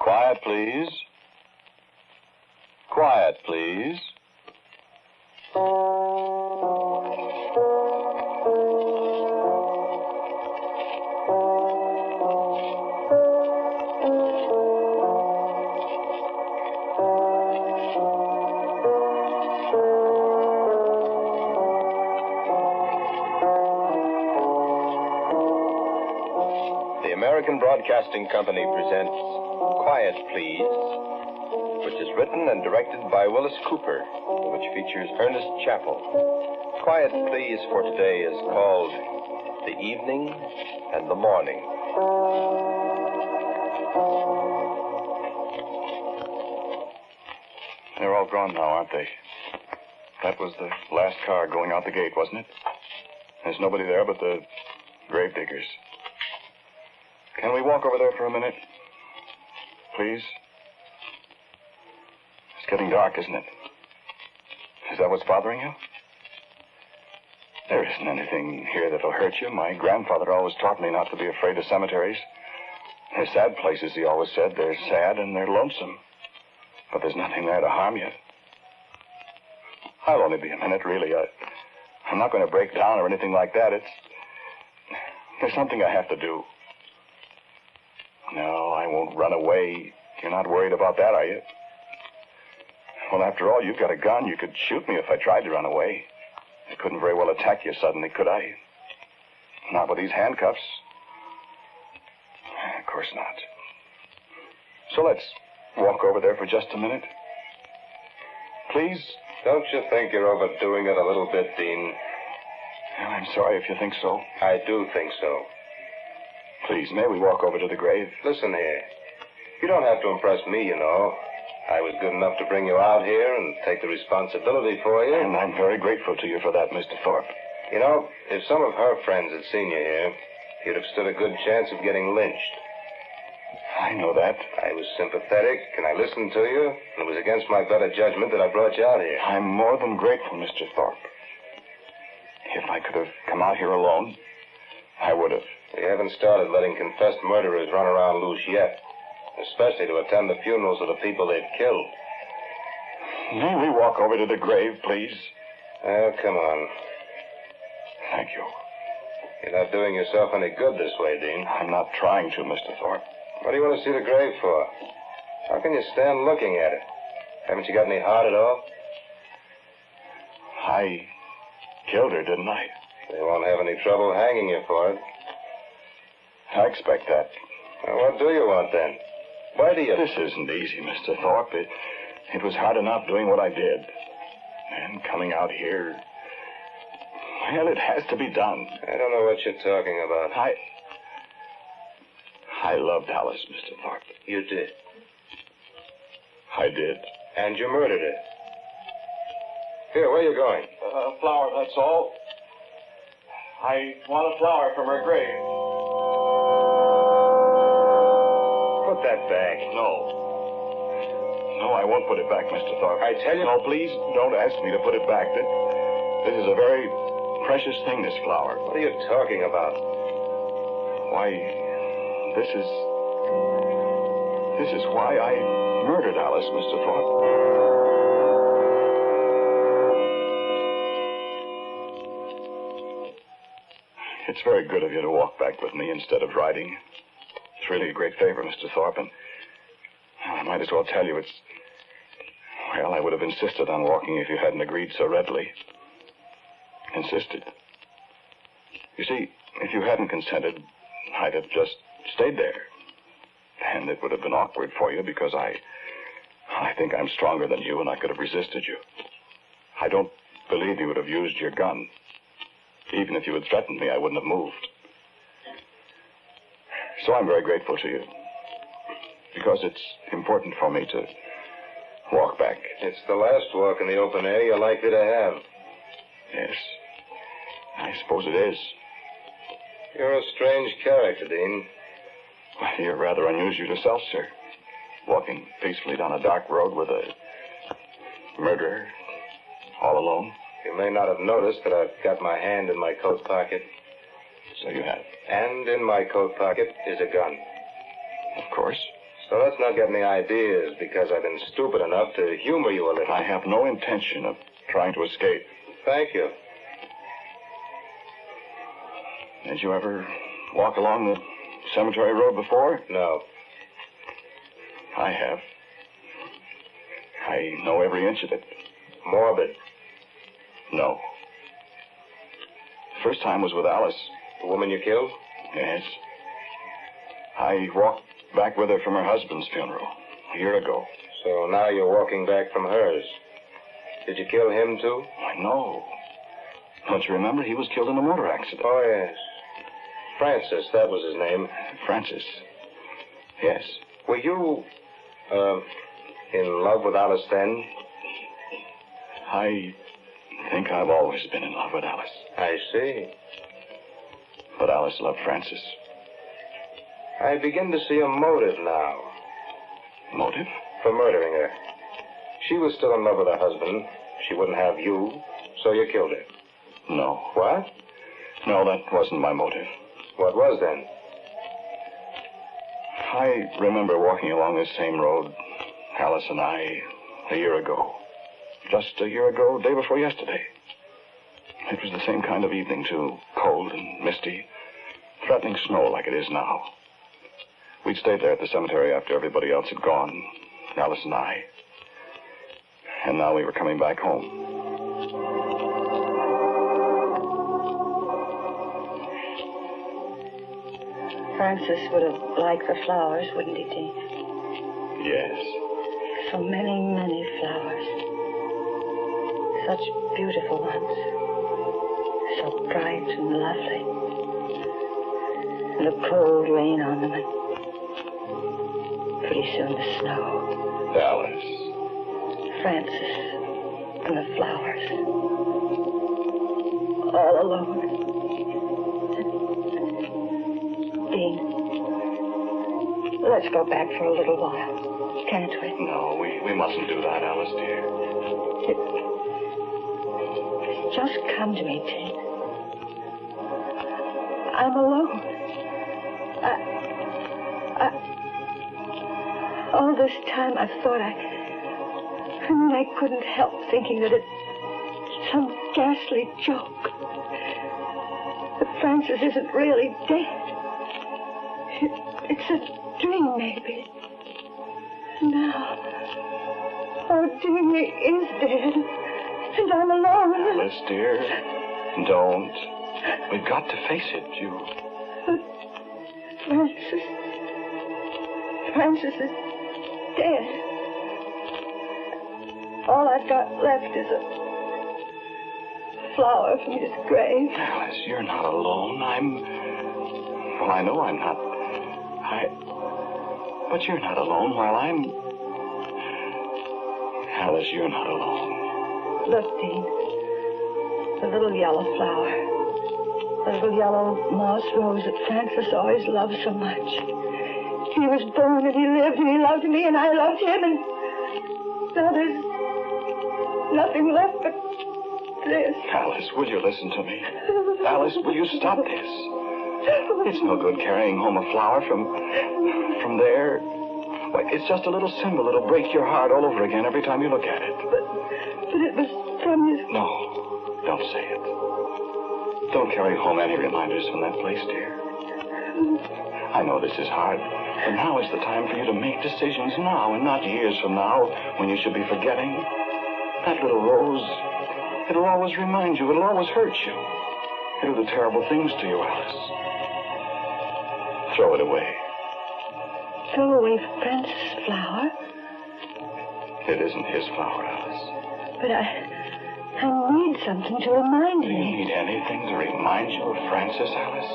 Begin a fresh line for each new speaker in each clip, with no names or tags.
Quiet, please. Quiet, please. The American Broadcasting Company presents Quiet, Please, which is written and directed by Willis Cooper, which features Ernest Chappell. Quiet, Please for today is called The Evening and the Morning.
They're all gone now, aren't they? That was the last car going out the gate, wasn't it? There's nobody there but the grave diggers. Can we walk over there for a minute? Please? It's getting dark, isn't it? Is that what's bothering you? There isn't anything here that'll hurt you. My grandfather always taught me not to be afraid of cemeteries. They're sad places, he always said. They're sad and they're lonesome. But there's nothing there to harm you. I'll only be a minute, really. I'm not going to break down or anything like that. There's something I have to do. No, I won't run away. You're not worried about that, are you? Well, after all, you've got a gun. You could shoot me if I tried to run away. I couldn't very well attack you suddenly, could I? Not with these handcuffs. Of course not. So let's walk over there for just a minute. Please?
Don't you think you're overdoing it a little bit, Dean?
Well, I'm sorry if you think so.
I do think so.
Please, may we walk over to the grave?
Listen here. You don't have to impress me, you know. I was good enough to bring you out here and take the responsibility for you.
And I'm very grateful to you for that, Mr. Thorpe.
You know, if some of her friends had seen you here, you'd have stood a good chance of getting lynched.
I know that.
I was sympathetic, and I listened to you, and it was against my better judgment that I brought you out here.
I'm more than grateful, Mr. Thorpe. If I could have come out here alone, I would have.
We haven't started letting confessed murderers run around loose yet, especially to attend the funerals of the people they've killed.
May we walk over to the grave, please?
Oh, come on.
Thank you.
You're not doing yourself any good this way, Dean.
I'm not trying to, Mr. Thorpe.
What do you want to see the grave for? How can you stand looking at it? Haven't you got any heart at all?
I killed her, didn't I?
They won't have any trouble hanging you for it.
I expect that.
Well, what do you want, then? Why do you...
This isn't easy, Mr. Thorpe. It was hard enough doing what I did. And coming out here... Well, it has to be done.
I don't know what you're talking about.
I loved Alice, Mr. Thorpe.
You did?
I did.
And you murdered her. Here, where are you going?
A flower, that's all. I want a flower from her grave.
Put that back.
No, I won't put it back, Mr. Thorpe.
I tell you...
No, please, don't ask me to put it back. This is a very precious thing, this flower.
What are you talking about?
Why, this is why I murdered Alice, Mr. Thorpe. It's very good of you to walk back with me instead of riding. It's really a great favor, Mr. Thorpe, and I might as well tell you well, I would have insisted on walking if you hadn't agreed so readily. Insisted. You see, if you hadn't consented, I'd have just stayed there. And it would have been awkward for you because I think I'm stronger than you and I could have resisted you. I don't believe you would have used your gun. Even if you had threatened me, I wouldn't have moved. So I'm very grateful to you. Because it's important for me to walk back.
It's the last walk in the open air you're likely to have.
Yes. I suppose it is.
You're a strange character, Dean.
Well, you're rather unusual yourself, sir. Walking peacefully down a dark road with a murderer all alone.
You may not have noticed that I've got my hand in my coat pocket.
So you have.
And in my coat pocket is a gun.
Of course.
So let's not get any ideas because I've been stupid enough to humor you a little.
I have no intention of trying to escape.
Thank you.
Did you ever walk along the cemetery road before?
No.
I have. I know every inch of it.
Morbid.
No. First time was with Alice.
The woman you killed?
Yes. I walked back with her from her husband's funeral a year ago.
So now you're walking back from hers. Did you kill him, too?
I know. Don't you remember? He was killed in a motor accident.
Oh, yes. Francis, that was his name.
Francis. Yes.
Were you, in love with Alice then?
I think I've always been in love with Alice.
I see.
But Alice loved Francis.
I begin to see a motive now.
Motive?
For murdering her. She was still in love with her husband. She wouldn't have you, so you killed her.
No.
What?
No, that wasn't my motive.
What was then?
I remember walking along this same road, Alice and I, a year ago. Just a year ago, day before yesterday. It was the same kind of evening, too. Cold and misty. Threatening snow like it is now. We'd stayed there at the cemetery after everybody else had gone, Alice and I. And now we were coming back home.
Francis would have liked the flowers, wouldn't he, Dean?
Yes.
So many, many flowers. Such beautiful ones. So bright and lovely. And a cold rain on them, and pretty soon the snow.
Alice.
Francis and the flowers. All alone. Dean, let's go back for a little while, can't we?
No, we mustn't do that, Alice, dear.
Just come to me, Dean. I'm alone. All this time I thought I couldn't help thinking that it's some ghastly joke. That Francis isn't really dead. It's a dream, maybe. Now, Dean, he is dead. And I'm alone.
Alice, dear, don't. We've got to face it,
But Francis is dead. All I've got left is a flower from his grave.
Alice, you're not alone. Well, I know I'm not. But you're not alone while I'm... Alice, you're not alone.
Look, Dean. The little yellow flower. The little yellow moss rose that Francis always loved so much. He was born and he lived and he loved me and I loved him, and now there's nothing left but this.
Alice, will you listen to me? Alice, will you stop this? It's no good carrying home a flower from there. Why, it's just a little symbol. It'll break your heart all over again every time you look at it.
But it was from his...
No, don't say it. Don't carry home any reminders from that place, dear. I know this is hard, but now is the time for you to make decisions now and not years from now when you should be forgetting. That little rose, it'll always remind you. It'll always hurt you. It'll do terrible things to you, Alice. Throw it away.
Throw away Francis' flower?
It isn't his flower, Alice.
But I need something to remind
Do you
me.
need anything to remind you of Francis, Alice?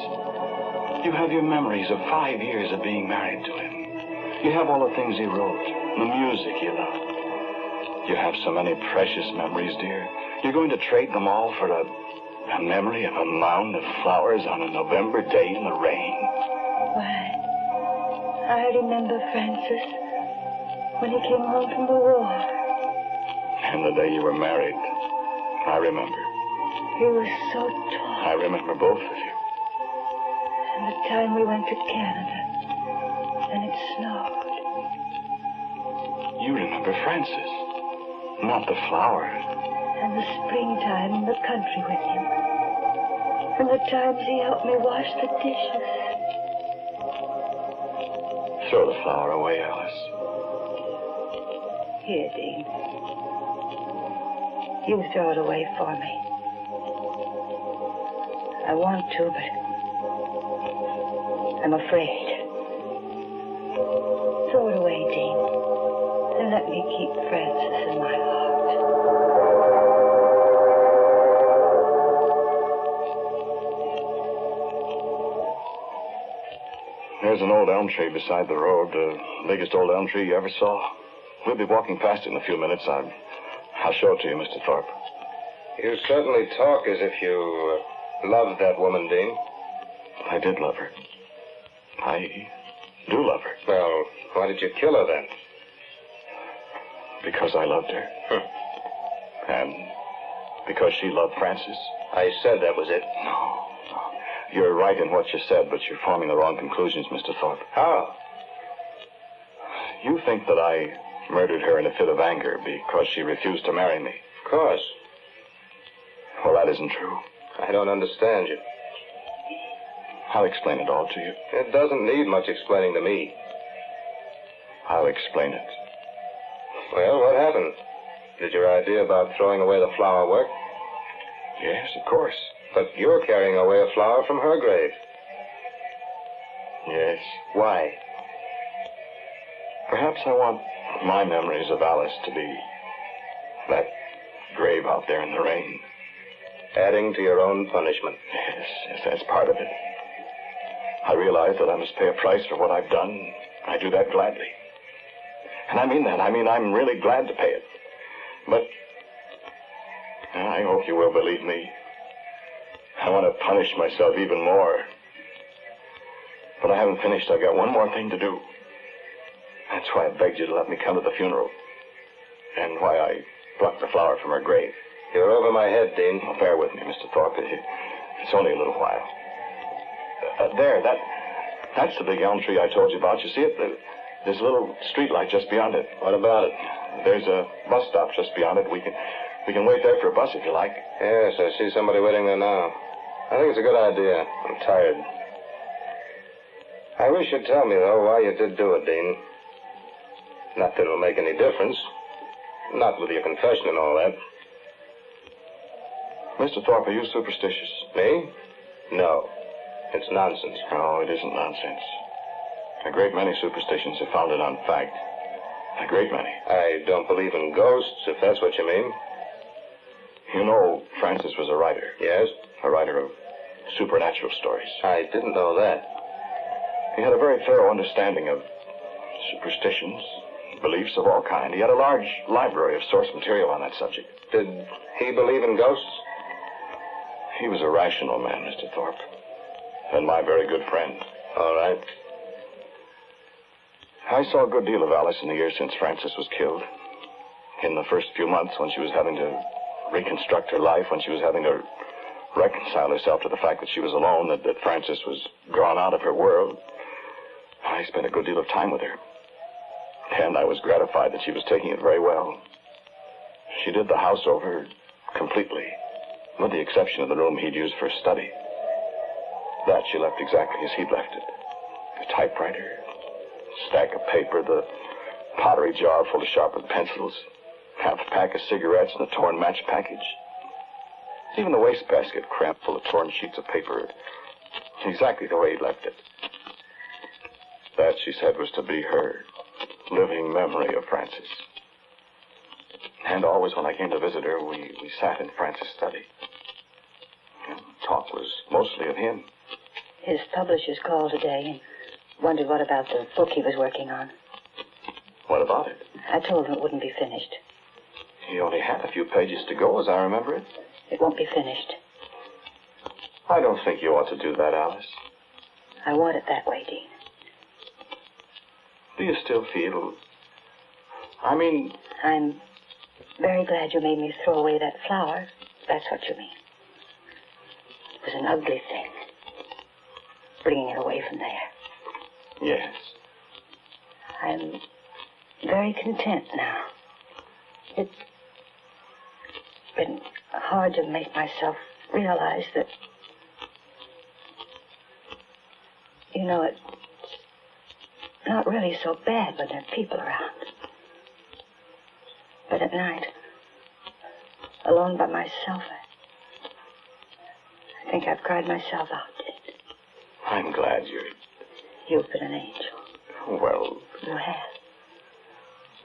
You have your memories of 5 years of being married to him. You have all the things he wrote, the music he loved. You have so many precious memories, dear. You're going to trade them all for a memory of a mound of flowers on a November day in the rain.
Why, I remember Francis when he came home from the war.
And the day you were married, I remember.
He was so tall.
I remember both of you.
And the time we went to Canada, and it snowed.
remember Francis, not the flower.
And the springtime in the country with him. And the times he helped me wash the dishes.
Throw the flower away, Alice.
Here, Dean. You throw it away for me. I want to, but I'm afraid. Throw it away, Dean, and let me keep Francis in my heart.
There's an old elm tree beside the road, the biggest old elm tree you ever saw. We'll be walking past it in a few minutes. I'll show it to you, Mr. Thorpe.
You certainly talk as if you loved that woman, Dean.
I did love her. I do love her.
Well, why did you kill her then?
Because I loved her. And because she loved Francis.
I said that was it.
No. You're right in what you said, but you're forming the wrong conclusions, Mr. Thorpe.
How?
You think that I murdered her in a fit of anger because she refused to marry me.
Of course.
Well, that isn't true.
I don't understand you.
I'll explain it all to you.
It doesn't need much explaining to me.
I'll explain it.
Well, what happened? Did your idea about throwing away the flower work?
Yes, of course.
But you're carrying away a flower from her grave.
Yes.
Why?
Perhaps I want my memories of Alice to be that grave out there in the rain.
Adding to your own punishment.
Yes, that's part of it. I realize that I must pay a price for what I've done. I do that gladly. And I mean that. I mean, I'm really glad to pay it. But I hope you will believe me. I want to punish myself even more. But I haven't finished. I've got one more thing to do. That's why I begged you to let me come to the funeral. And why I plucked the flower from her grave.
You're over my head, Dean.
Oh, bear with me, Mr. Thorpe. It's only a little while. That's the big elm tree I told you about. You see it? There's a little street light just beyond it.
What about it?
There's a bus stop just beyond it. We can wait there for a bus if you like.
Yes, I see somebody waiting there now. I think it's a good idea. I'm tired. I wish you'd tell me, though, why you did do it, Dean. Not that it'll make any difference. Not with your confession and all that.
Mr. Thorpe, are you superstitious?
Me? No. It's nonsense.
No, it isn't nonsense. A great many superstitions are founded on fact. A great many.
I don't believe in ghosts, if that's what you mean.
You know, Francis was a writer.
Yes?
A writer of supernatural stories.
I didn't know that.
He had a very thorough understanding of superstitions, beliefs of all kinds. He had a large library of source material on that subject.
Did he believe in ghosts?
He was a rational man, Mr. Thorpe. And my very good friend.
All right.
I saw a good deal of Alice in the years since Francis was killed. In the first few months when she was having to reconstruct her life, when she was having to reconcile herself to the fact that she was alone, that Francis was gone out of her world, I spent a good deal of time with her. And I was gratified that she was taking it very well. She did the house over completely, with the exception of the room he'd used for study. That she left exactly as he'd left it. The typewriter, stack of paper, the pottery jar full of sharpened pencils, half a pack of cigarettes, and a torn match package. Even the wastebasket crammed full of torn sheets of paper, exactly the way he'd left it. That, she said, was to be her living memory of Francis. And always when I came to visit her, we sat in Francis' study. And talk was mostly of him.
His publishers called today and wondered what about the book he was working on.
What about it?
I told him it wouldn't be finished.
He only had a few pages to go, as I remember it.
It won't be finished.
I don't think you ought to do that, Alice.
I want it that way, Dean.
Do you still feel...
I'm very glad you made me throw away that flower. That's what you mean. It was an ugly thing. Bringing it away from there.
Yes.
I'm very content now. It's been hard to make myself realize that, you know, it's not really so bad when there are people around. But at night, alone by myself, I think I've cried myself out.
I'm glad
You've been an angel.
Well...
You have.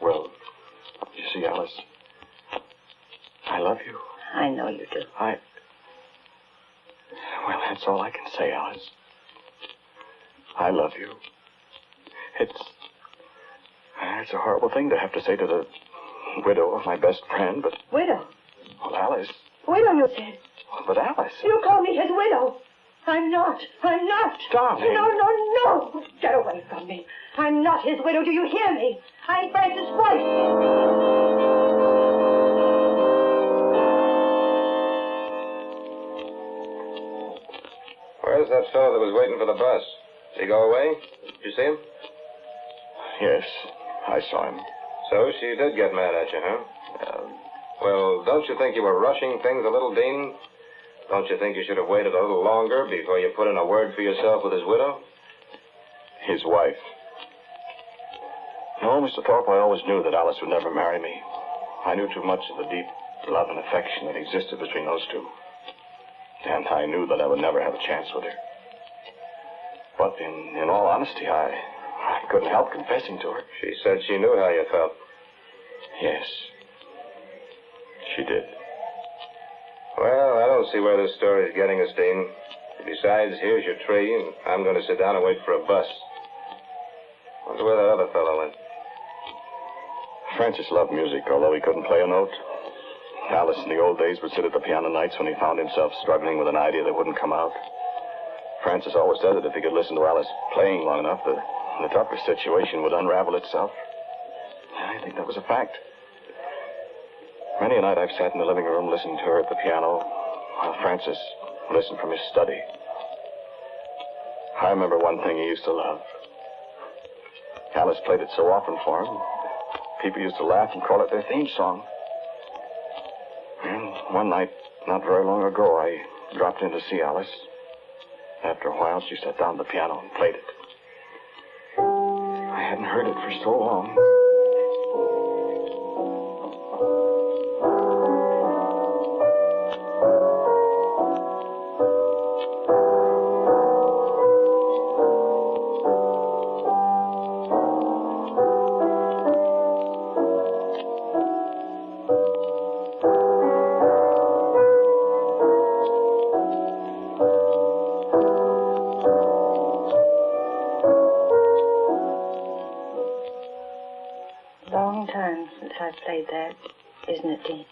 Well, you see, Alice, I love you.
I know you do.
Well, that's all I can say, Alice. I love you. It's a horrible thing to have to say to the widow of my best friend, but...
Widow?
Well, Alice...
Widow, you said.
But Alice...
You call me his widow. I'm not.
Darling.
No. Get away from me. I'm not his widow. Do you hear me? I'm Francis' wife.
Where's that fellow that was waiting for the bus? Did he go away? Did you see him?
Yes, I saw him.
So she did get mad at you, huh? Well, don't you think you were rushing things a little, Dean? Don't you think you should have waited a little longer before you put in a word for yourself with his widow?
His wife. No, Mr. Thorpe, I always knew that Alice would never marry me. I knew too much of the deep love and affection that existed between those two. And I knew that I would never have a chance with her. But in all honesty, I couldn't help confessing to her.
She said she knew how you felt.
Yes, she did.
Well, I don't see where this story is getting us, Dean. Besides, here's your tree, and I'm going to sit down and wait for a bus. Wonder where that other fellow went.
Francis loved music, although he couldn't play a note. Alice in the old days would sit at the piano nights when he found himself struggling with an idea that wouldn't come out. Francis always said that if he could listen to Alice playing long enough, the toughest situation would unravel itself. I think that was a fact. Many a night I've sat in the living room listening to her at the piano while Francis listened from his study. I remember one thing he used to love. Alice played it so often for him, people used to laugh and call it their theme song. And one night, not very long ago, I dropped in to see Alice. After a while, she sat down at the piano and played it. I hadn't heard it for so long.
I've played that, isn't it, Dean?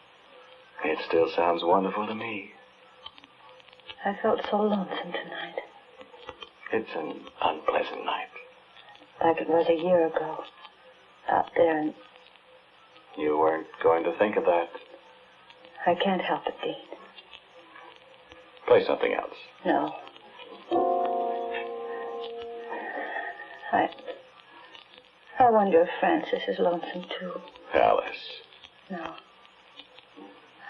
It still sounds wonderful to me.
I felt so lonesome tonight.
It's an unpleasant night.
Like it was a year ago. Out there and...
You weren't going to think of that.
I can't help it, Dean.
Play something else.
No. I wonder if Francis is lonesome, too.
Alice.
No.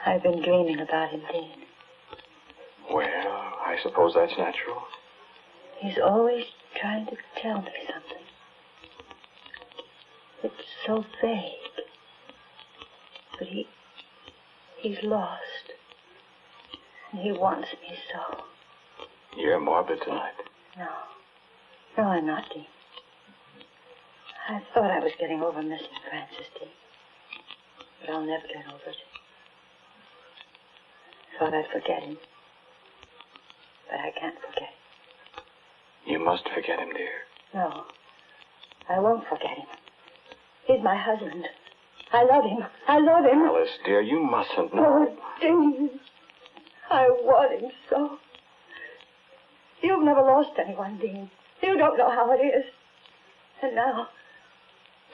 I've been dreaming about him, Dean.
Well, I suppose that's natural.
He's always trying to tell me something. It's so vague. But he's lost. And he wants me so.
You're morbid tonight.
No. No, I'm not, Dean. I thought I was getting over missing Francis, Dean. But I'll never get over it. Thought I'd forget him. But I can't forget him.
You must forget him, dear.
No. I won't forget him. He's my husband. I love him. I love him.
Alice, dear, you mustn't.
Oh, Dean. I want him so. You've never lost anyone, Dean. You don't know how it is. And now,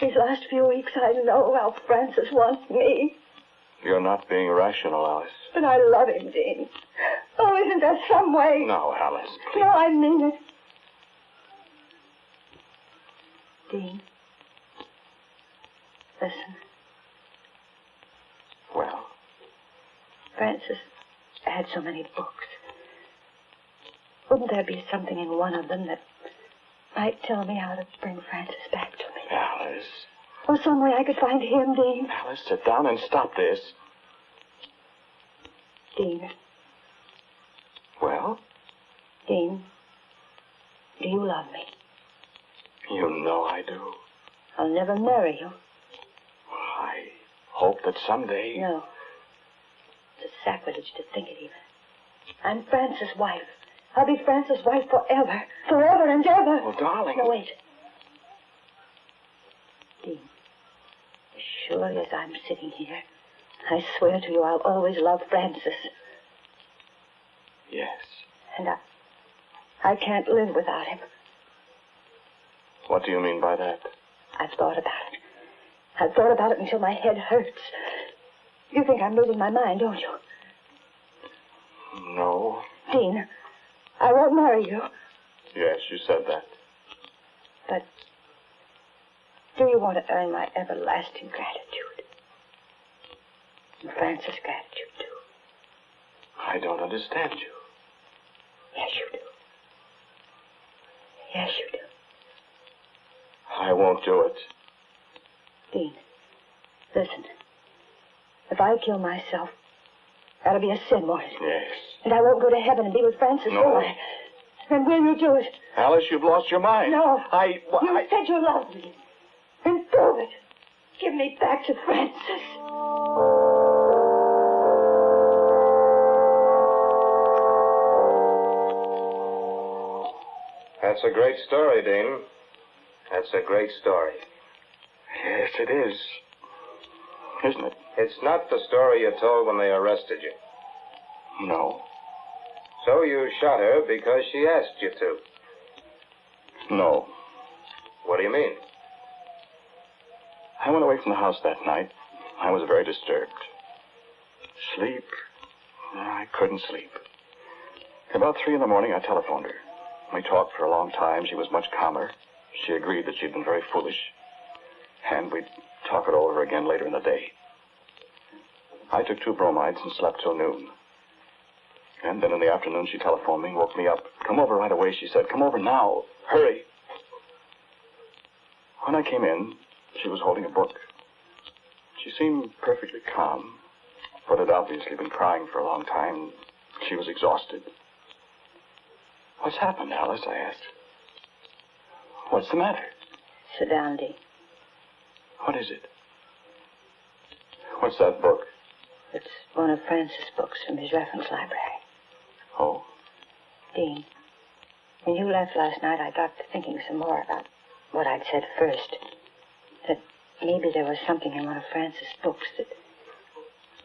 these last few weeks, I know how Francis wants me.
You're not being rational, Alice.
But I love him, Dean. Oh, isn't there some way?
No, Alice, please.
No, I mean it. Dean, listen. Francis had so many books. Wouldn't there be something in one of them that might tell me how to bring Francis back to me?
Alice.
Or some way I could find him, Dean.
Alice, sit down and stop this.
Dean.
Well?
Dean, do you love me?
You know I do.
I'll never marry you.
I hope that someday...
No. It's a sacrilege to think it even. I'm Francis' wife. I'll be Francis' wife forever. Forever and ever.
Well, darling...
No, wait. Dean, as surely as I'm sitting here, I swear to you I'll always love Francis.
Yes.
And I can't live without him.
What do you mean by that?
I've thought about it. I've thought about it until my head hurts. You think I'm losing my mind, don't you?
No.
Dean, I won't marry you.
Yes, you said that.
But do you want to earn my everlasting gratitude? And Francis' gratitude, too.
I don't understand you.
Yes, you do. Yes, you do.
I won't do it.
Dean, listen. If I kill myself, that'll be a sin, won't it?
Yes.
And I won't go to heaven and be with Francis,
No.
will I? Then will you do it?
Alice, you've lost your mind.
No.
Well,
You said you loved me. Then prove it. Give me back to Francis.
That's a great story, Dean. That's a great story.
Yes, it is. Isn't it?
It's not the story you told when they arrested you.
No.
So you shot her because she asked you to.
No.
What do you mean?
I went away from the house that night. I was very disturbed. Sleep? I couldn't sleep. About 3 a.m, I telephoned her. We talked for a long time. She was much calmer. She agreed that she'd been very foolish. And we'd talk it over again later in the day. I took 2 bromides and slept till noon. And then in the afternoon, she telephoned me, woke me up. Come over right away, she said. Come over now. Hurry. When I came in, she was holding a book. She seemed perfectly calm, but had obviously been crying for a long time. She was exhausted. What's happened, Alice? I asked. What's the matter?
Sit down, Dean.
What is it? What's that book?
It's one of Francis' books from his reference library.
Oh?
Dean, when you left last night, I got to thinking some more about what I'd said first. That maybe there was something in one of Francis' books that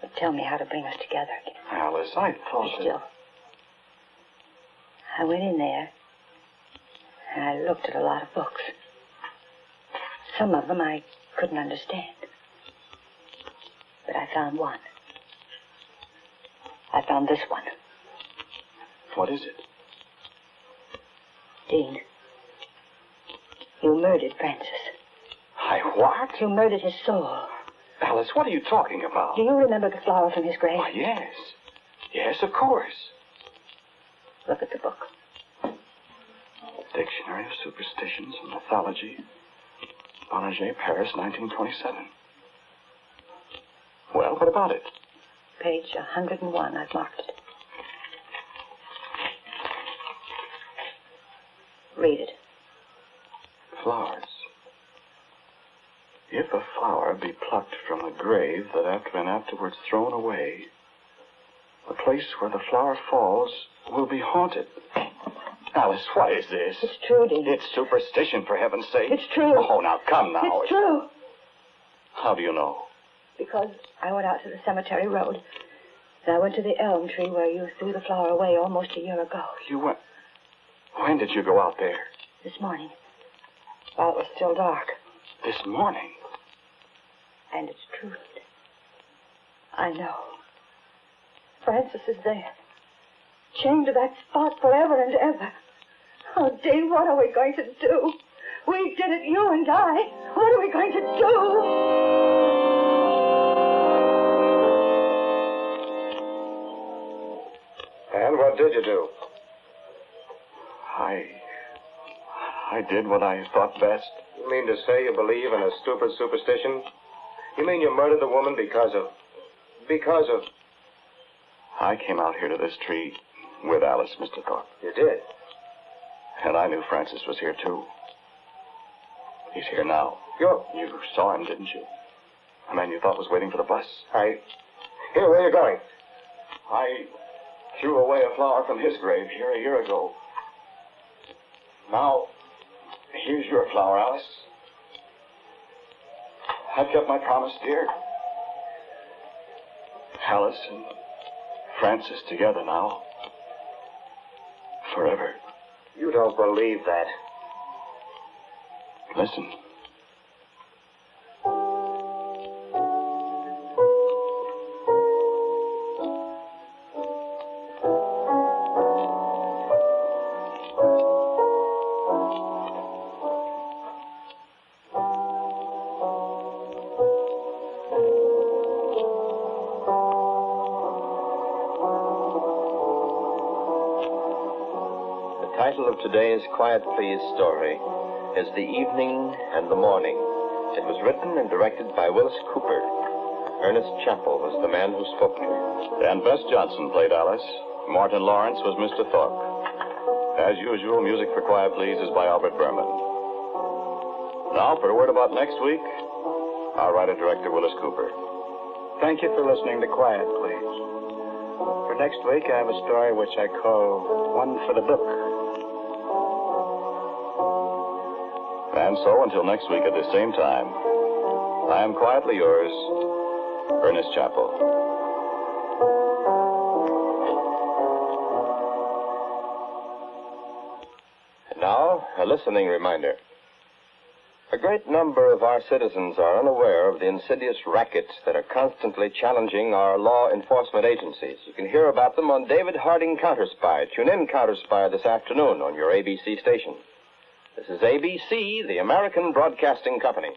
would tell me how to bring us together again.
Alice, I thought
Be still. I went in there, and I looked at a lot of books. Some of them I couldn't understand. But I found one. I found this one.
What is it?
Dean, you murdered Francis.
I what?
You murdered his soul.
Alice, what are you talking about?
Do you remember the flower from his grave?
Why, yes. Yes, of course.
Look at the book.
Dictionary of Superstitions and Mythology. Bonneger, Paris, 1927. Well, what about it?
Page 101. I've marked it. Read it.
Flowers. If a flower be plucked from a grave that hath been afterwards thrown away, the place where the flower falls will be haunted. Alice, what is this?
It's true, Dean.
It's superstition, for heaven's sake.
It's true.
Oh, now, come now.
It's true.
How do you know?
Because I went out to the cemetery road. And I went to the elm tree where you threw the flower away almost a year ago.
You went... When did you go out there?
This morning. While it was still dark.
This morning?
And it's true. I know. Francis is there. Chained to that spot forever and ever. Oh, Dean, what are we going to do? We did it, you and I. What are we going to do?
to do?
I did what I thought best.
You mean to say you believe in a stupid superstition? You mean you murdered the woman because of...
I came out here to this tree with Alice, Mr. Thorpe.
You did?
And I knew Francis was here, too. He's here now. You saw him, didn't you? A man you thought was waiting for the bus.
Here, where are you going?
I threw away a flower from his grave here a year ago. Now, here's your flower, Alice. I've kept my promise, dear. Alice and Francis together now. Forever.
You don't believe that.
Listen.
The title of today's Quiet Please story is The Evening and the Morning. It was written and directed by Willis Cooper. Ernest Chappell was the man who spoke to him.
Dan Bess Johnson played Alice. Martin Lawrence was Mr. Thorpe. As usual, music for Quiet Please is by Albert Berman. Now, for a word about next week, our writer-director, Willis Cooper.
Thank you for listening to Quiet Please. For next week, I have a story which I call One for the Book.
And so, until next week at the same time, I am quietly yours, Ernest Chappell.
And now, a listening reminder. A great number of our citizens are unaware of the insidious rackets that are constantly challenging our law enforcement agencies. You can hear about them on David Harding Counterspy. Tune in Counterspy this afternoon on your ABC station. This is ABC, the American Broadcasting Company.